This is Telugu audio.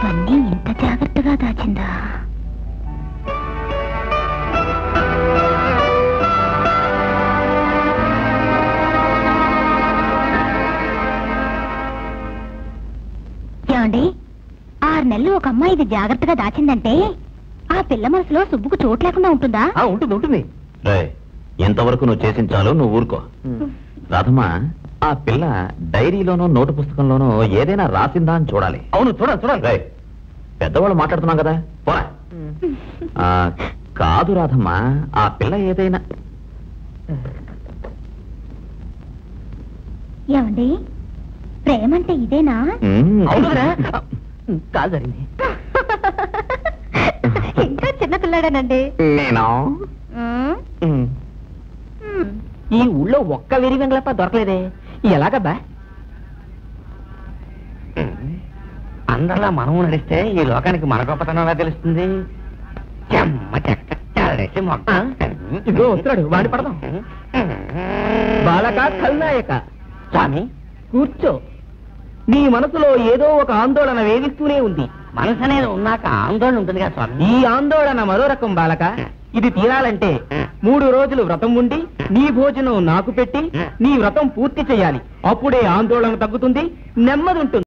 ఇవన్నీ ఇంత జాగ్రత్తగా దాచిందా? ఏమండి, 6 నెలలు ఒక అమ్మాయి ఇది జాగ్రత్తగా దాచిందంటే ఆ పిల్ల మనసులో సుబ్బుకు చోటు లేకుండా ఉంటుందా? ఉంటుంది ఉంటుంది. ఎంతవరకు నువ్వు చేసించాలో నువ్వు ఊరుకో. రాధమ్మా, ఆ పిల్ల డైరీలోనో నోటు పుస్తకంలోనో ఏదైనా రాసిందా అని చూడాలి. అవును, చూడాలి చూడాలి. పెద్దవాళ్ళు మాట్లాడుతున్నాం కదా, పోరా. కాదు రాధమ్మా, ఆ పిల్ల ఏదైనా. ఏమండి, ప్రేమంటే ఇదేనా? అవునురా, కాదు జరిగింది. ఇంకా చిన్న పిల్లాడేనండి నేనా? ఈ ఊళ్ళో ఒక్క వెరి వెంగళప్ప దొరకలేదే, ఎలాగబ్బా? అందరిలా మనము నడిస్తే ఈ లోకానికి మన గొప్పతనం ఎలా తెలుస్తుంది? ఇదిగో వస్తున్నాడు, వాడి పడదాం. బాలక ఖల్నాయక. స్వామి కూర్చో. నీ మనసులో ఏదో ఒక ఆందోళన వేధిస్తూనే ఉంది. మనసు అనేది ఉన్నాక ఆందోళన ఉంటుంది కదా స్వామి. ఈ ఆందోళన మరో రకం బాలక. ఇది తీరాలంటే 3 రోజులు వ్రతం ఉండి నీ భోజనం నాకు పెట్టి నీ వ్రతం పూర్తి చేయాలి. అప్పుడే ఆందోళన తగ్గుతుంది, నెమ్మది ఉంటుంది.